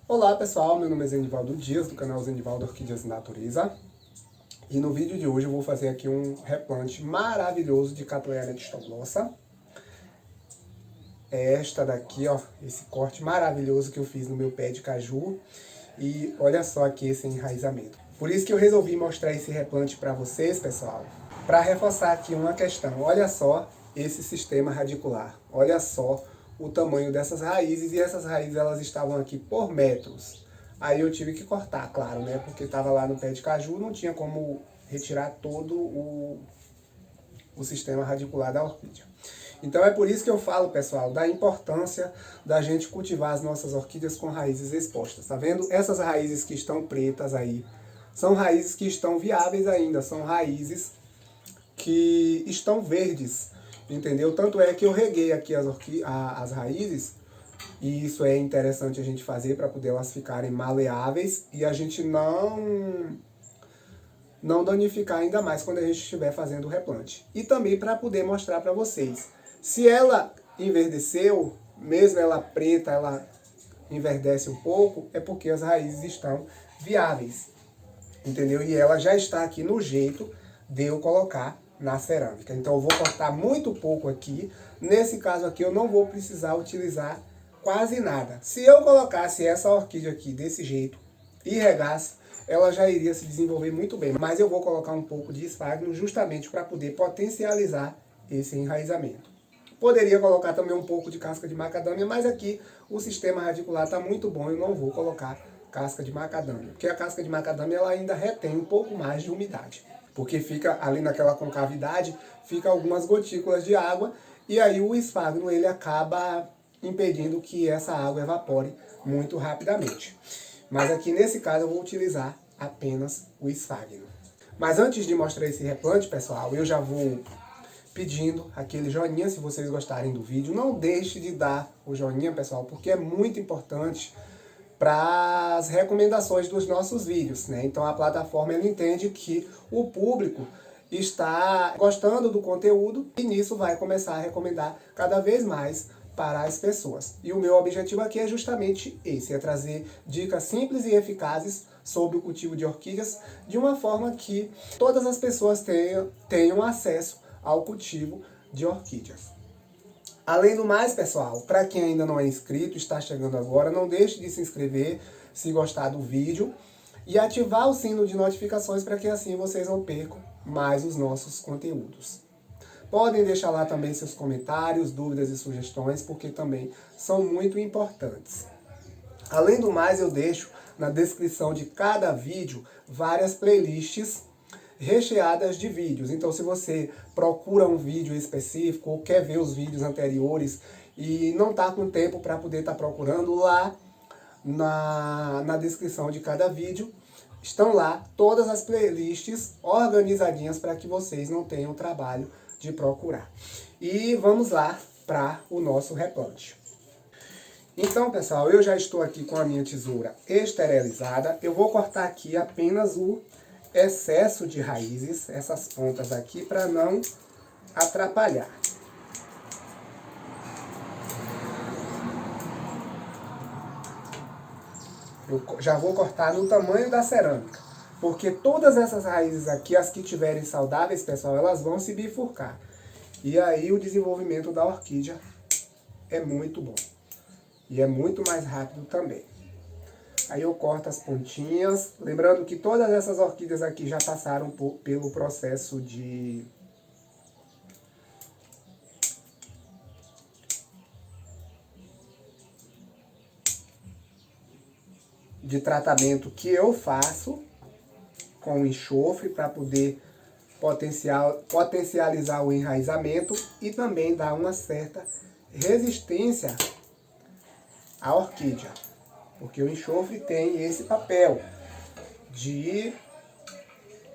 Olá pessoal, meu nome é Zenivaldo Dias, do canal Zenivaldo Orquídeas Natureza. E no vídeo de hoje eu vou fazer aqui um replante maravilhoso de Cattleya letistoglossa. É esta daqui, ó, esse corte maravilhoso que eu fiz no meu pé de caju. E olha só aqui esse enraizamento. Por isso que eu resolvi mostrar esse replante para vocês, pessoal, para reforçar aqui uma questão. Olha só esse sistema radicular, olha só o tamanho dessas raízes, e essas raízes elas estavam aqui por metros. Aí eu tive que cortar, claro, né? Porque estava lá no pé de caju, não tinha como retirar todo o sistema radicular da orquídea. Então é por isso que eu falo, pessoal, da importância da gente cultivar as nossas orquídeas com raízes expostas. Tá vendo? Essas raízes que estão pretas aí, são raízes que estão viáveis ainda, são raízes que estão verdes, entendeu? Tanto é que eu reguei aqui as raízes, e isso é interessante a gente fazer para poder elas ficarem maleáveis e a gente não danificar ainda mais quando a gente estiver fazendo o replante. E também para poder mostrar para vocês, se ela enverdeceu, mesmo ela preta, ela enverdece um pouco, é porque as raízes estão viáveis, entendeu? E ela já está aqui no jeito de eu colocar na cerâmica. Então eu vou cortar muito pouco aqui. Nesse caso aqui eu não vou precisar utilizar quase nada. Se eu colocasse essa orquídea aqui desse jeito e regasse, ela já iria se desenvolver muito bem. Mas eu vou colocar um pouco de esfagno justamente para poder potencializar esse enraizamento. Poderia colocar também um pouco de casca de macadâmia, mas aqui o sistema radicular está muito bom, eu não vou colocar casca de macadâmia, porque a casca de macadâmia ela ainda retém um pouco mais de umidade, porque fica ali naquela concavidade, fica algumas gotículas de água, e aí o esfagno ele acaba impedindo que essa água evapore muito rapidamente. Mas aqui nesse caso eu vou utilizar apenas o esfagno. Mas antes de mostrar esse replante, pessoal, eu já vou pedindo aquele joinha se vocês gostarem do vídeo. Não deixe de dar o joinha, pessoal, porque é muito importante para as recomendações dos nossos vídeos, né? Então a plataforma ela entende que o público está gostando do conteúdo e nisso vai começar a recomendar cada vez mais para as pessoas. E o meu objetivo aqui é justamente esse, é trazer dicas simples e eficazes sobre o cultivo de orquídeas de uma forma que todas as pessoas tenham acesso ao cultivo de orquídeas. Além do mais, pessoal, para quem ainda não é inscrito, está chegando agora, não deixe de se inscrever se gostar do vídeo e ativar o sino de notificações para que assim vocês não percam mais os nossos conteúdos. Podem deixar lá também seus comentários, dúvidas e sugestões, porque também são muito importantes. Além do mais, eu deixo na descrição de cada vídeo várias playlists recheadas de vídeos. Então se você procura um vídeo específico ou quer ver os vídeos anteriores e não está com tempo para poder estar procurando, lá na descrição de cada vídeo estão lá todas as playlists organizadinhas para que vocês não tenham trabalho de procurar. E vamos lá para o nosso replante. Então, pessoal, eu já estou aqui com a minha tesoura esterilizada. Eu vou cortar aqui apenas o excesso de raízes, essas pontas aqui, para não atrapalhar. Eu já vou cortar no tamanho da cerâmica, porque todas essas raízes aqui, as que tiverem saudáveis, pessoal, elas vão se bifurcar. E aí o desenvolvimento da orquídea é muito bom. E é muito mais rápido também. Aí eu corto as pontinhas. Lembrando que todas essas orquídeas aqui já passaram pelo processo de tratamento que eu faço com enxofre para poder potencializar o enraizamento e também dar uma certa resistência à orquídea. Porque o enxofre tem esse papel de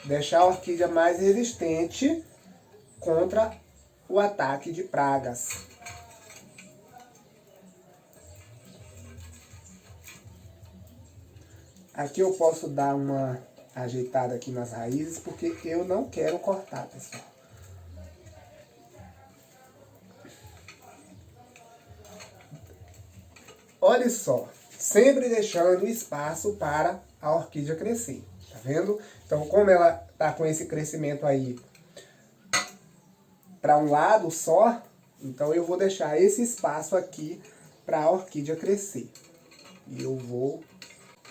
deixar a orquídea mais resistente contra o ataque de pragas. Aqui eu posso dar uma ajeitada aqui nas raízes, porque eu não quero cortar, pessoal. Olha só, sempre deixando espaço para a orquídea crescer, tá vendo? Então, como ela tá com esse crescimento aí para um lado só, então eu vou deixar esse espaço aqui para a orquídea crescer. E eu vou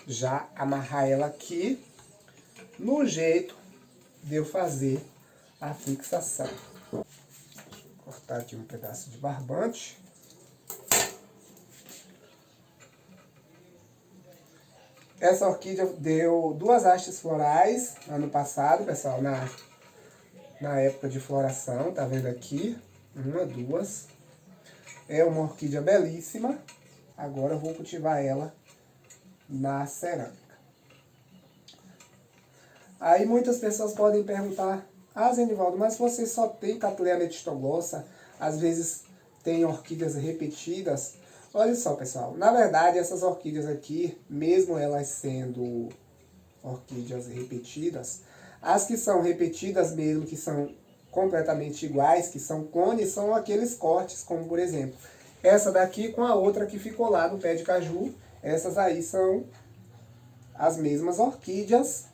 já amarrar ela aqui no jeito de eu fazer a fixação. Vou cortar aqui um pedaço de barbante. Essa orquídea deu 2 hastes florais ano passado, pessoal, na época de floração, tá vendo aqui? 1, 2. É uma orquídea belíssima. Agora eu vou cultivar ela na cerâmica. Aí muitas pessoas podem perguntar: ah, Zenivaldo, mas você só tem Cattleya letistoglossa, às vezes tem orquídeas repetidas. Olha só, pessoal, na verdade essas orquídeas aqui, mesmo elas sendo orquídeas repetidas, as que são repetidas mesmo, que são completamente iguais, que são clones, são aqueles cortes, como por exemplo, essa daqui com a outra que ficou lá no pé de caju, essas aí são as mesmas orquídeas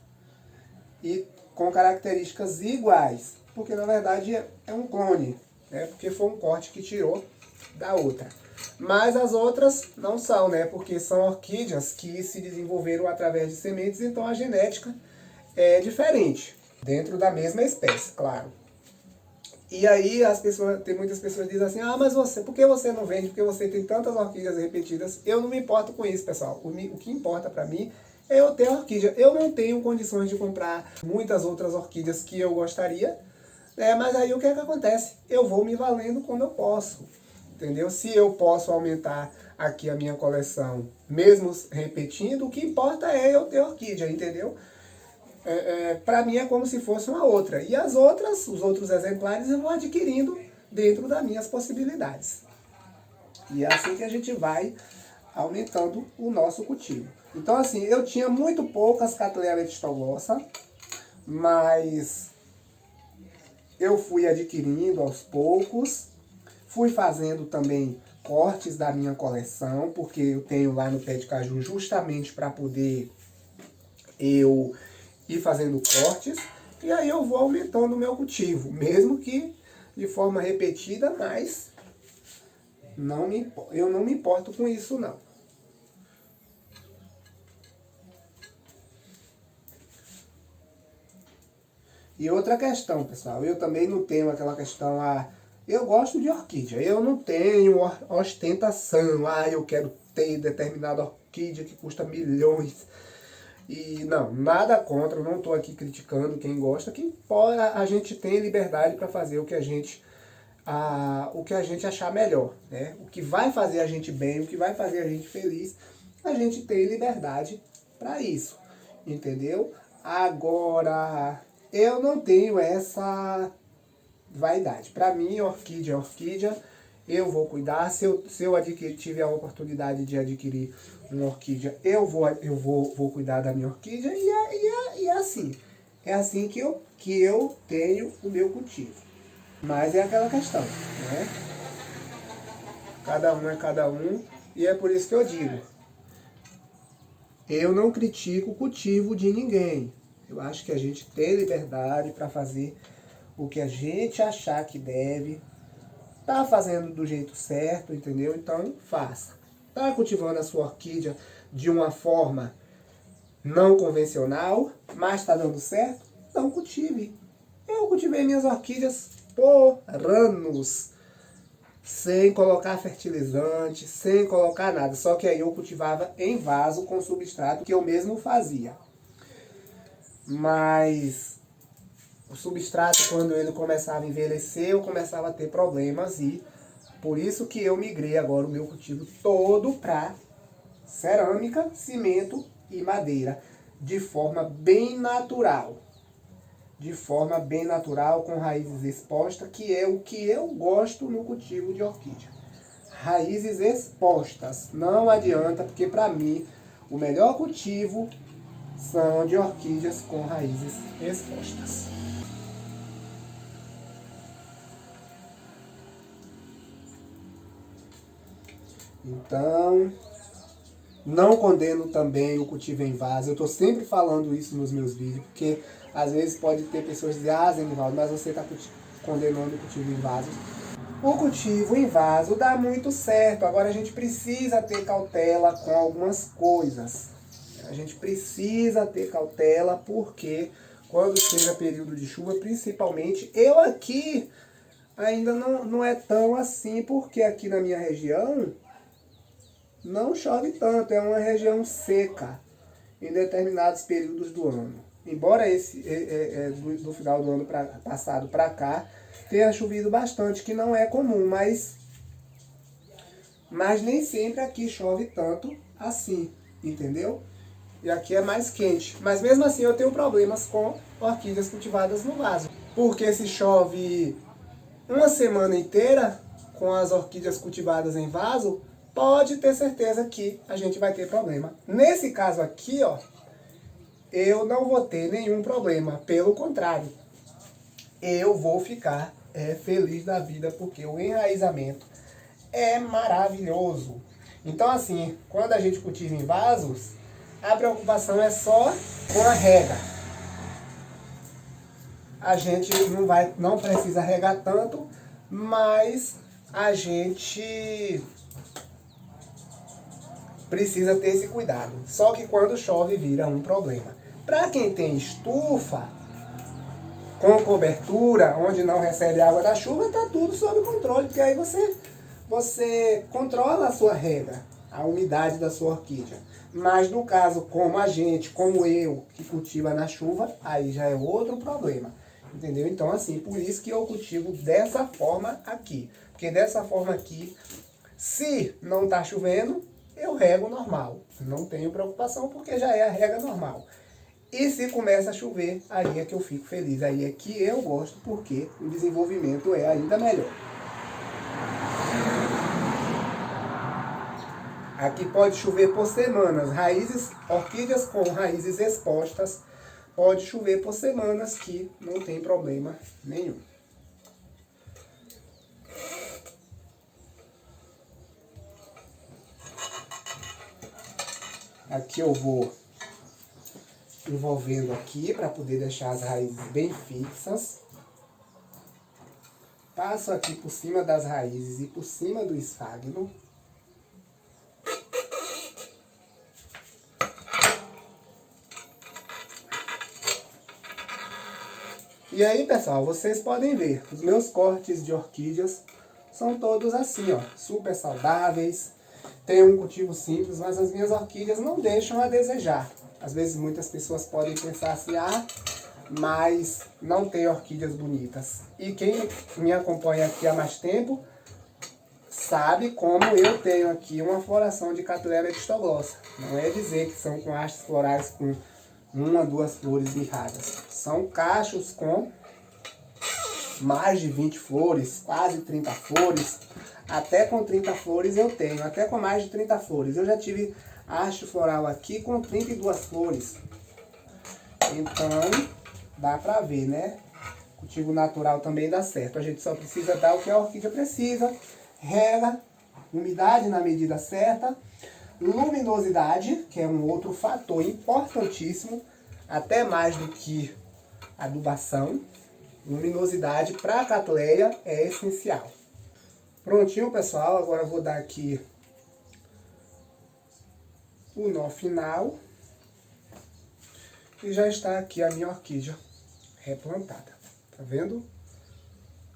e com características iguais, porque na verdade é um clone, né? Porque foi um corte que tirou da outra. Mas as outras não são, né? Porque são orquídeas que se desenvolveram através de sementes, então a genética é diferente, dentro da mesma espécie, claro. E aí tem muitas pessoas que dizem assim: ah, mas você, por que você não vende? Porque você tem tantas orquídeas repetidas. Eu não me importo com isso, pessoal. O que importa pra mim é eu ter orquídea. Eu não tenho condições de comprar muitas outras orquídeas que eu gostaria, né? Mas aí o que é que acontece? Eu vou me valendo quando eu posso, entendeu? Se eu posso aumentar aqui a minha coleção, mesmo repetindo, o que importa é eu ter orquídea, entendeu? Para mim é como se fosse uma outra. E as outras, os outros exemplares, eu vou adquirindo dentro das minhas possibilidades. E é assim que a gente vai aumentando o nosso cultivo. Então assim, eu tinha muito poucas Cattleya letistoglossa, mas eu fui adquirindo aos poucos, fui fazendo também cortes da minha coleção, porque eu tenho lá no pé de caju justamente para poder eu ir fazendo cortes, e aí eu vou aumentando o meu cultivo, mesmo que de forma repetida, mas eu não me importo com isso não. E outra questão, pessoal, eu também não tenho aquela questão, eu gosto de orquídea, eu não tenho ostentação, eu quero ter determinada orquídea que custa milhões. E não, nada contra, eu não estou aqui criticando quem gosta, a gente tem liberdade para fazer o que a gente achar melhor, né? O que vai fazer a gente bem, o que vai fazer a gente feliz, a gente tem liberdade para isso, entendeu? Agora, eu não tenho essa vaidade. Para mim, orquídea é orquídea, eu vou cuidar. Se eu tiver a oportunidade de adquirir uma orquídea, eu vou cuidar da minha orquídea, e é assim. É assim que eu tenho o meu cultivo. Mas é aquela questão, né? Cada um é cada um, e é por isso que eu digo: eu não critico o cultivo de ninguém. Eu acho que a gente tem liberdade para fazer o que a gente achar que deve. Tá fazendo do jeito certo, entendeu? Então faça. Tá cultivando a sua orquídea de uma forma não convencional, mas tá dando certo? Não cultive. Eu cultivei minhas orquídeas por anos, sem colocar fertilizante, sem colocar nada. Só que aí eu cultivava em vaso com substrato que eu mesmo fazia. Mas o substrato, quando ele começava a envelhecer, eu começava a ter problemas, e por isso que eu migrei agora o meu cultivo todo para cerâmica, cimento e madeira, de forma bem natural. De forma bem natural, com raízes expostas, que é o que eu gosto no cultivo de orquídea. Raízes expostas. Não adianta, porque para mim o melhor cultivo são de orquídeas com raízes expostas. Então, Não condeno também o cultivo em vaso. Eu estou sempre falando isso nos meus vídeos, porque às vezes pode ter pessoas que dizem, ah, Zenivaldo, mas você está condenando o cultivo em vaso. O cultivo em vaso dá muito certo. Agora a gente precisa ter cautela com algumas coisas. A gente precisa ter cautela porque quando chega período de chuva, principalmente, eu aqui ainda não é tão assim, porque aqui na minha região não chove tanto, é uma região seca em determinados períodos do ano. Embora esse do final do ano passado para cá tenha chovido bastante, que não é comum, mas nem sempre aqui chove tanto assim, entendeu? E aqui é mais quente. Mas mesmo assim eu tenho problemas com orquídeas cultivadas no vaso. Porque se chove uma semana inteira com as orquídeas cultivadas em vaso, pode ter certeza que a gente vai ter problema. Nesse caso aqui, ó, eu não vou ter nenhum problema. Pelo contrário, eu vou ficar feliz da vida, porque o enraizamento é maravilhoso. Então assim, quando a gente cultiva em vasos, a preocupação é só com a rega. A gente não precisa regar tanto, mas a gente precisa ter esse cuidado. Só que quando chove vira um problema. Para quem tem estufa, com cobertura, onde não recebe água da chuva, está tudo sob controle, porque aí você controla a sua rega, a umidade da sua orquídea. Mas no caso, como eu, que cultiva na chuva, aí já é outro problema. Entendeu? Então assim, por isso que eu cultivo dessa forma aqui. Porque dessa forma aqui, se não está chovendo, eu rego normal. Não tenho preocupação, porque já é a rega normal. E se começa a chover, aí é que eu fico feliz. Aí é que eu gosto, porque o desenvolvimento é ainda melhor. Aqui pode chover por semanas. Orquídeas com raízes expostas, pode chover por semanas que não tem problema nenhum. Aqui eu vou envolvendo aqui para poder deixar as raízes bem fixas. Passo aqui por cima das raízes e por cima do esfagno. E aí, pessoal, vocês podem ver, os meus cortes de orquídeas são todos assim, ó, super saudáveis. Tem um cultivo simples, mas as minhas orquídeas não deixam a desejar. Às vezes muitas pessoas podem pensar assim, ah, mas não tem orquídeas bonitas. E quem me acompanha aqui há mais tempo sabe como eu tenho aqui uma floração de Cattleya epistoglossa. Não é dizer que são com hastes florais com uma, duas flores mirradas. São cachos com mais de 20 flores, quase 30 flores. Até com 30 flores eu tenho, até com mais de 30 flores. Eu já tive haste floral aqui com 32 flores. Então, dá pra ver, né? Cultivo natural também dá certo. A gente só precisa dar o que a orquídea precisa. Rega, umidade na medida certa. Luminosidade, que é um outro fator importantíssimo, até mais do que adubação. Luminosidade para a Cattleya é essencial. Prontinho, pessoal. Agora eu vou dar aqui o nó final. E já está aqui a minha orquídea replantada. Tá vendo?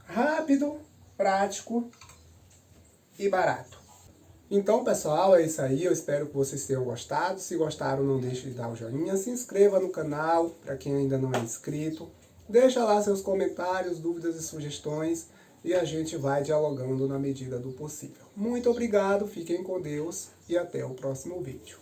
Rápido, prático e barato. Então, pessoal, é isso aí. Eu espero que vocês tenham gostado. Se gostaram, não deixe de dar o joinha. Se inscreva no canal, para quem ainda não é inscrito. Deixa lá seus comentários, dúvidas e sugestões. E a gente vai dialogando na medida do possível. Muito obrigado, fiquem com Deus e até o próximo vídeo.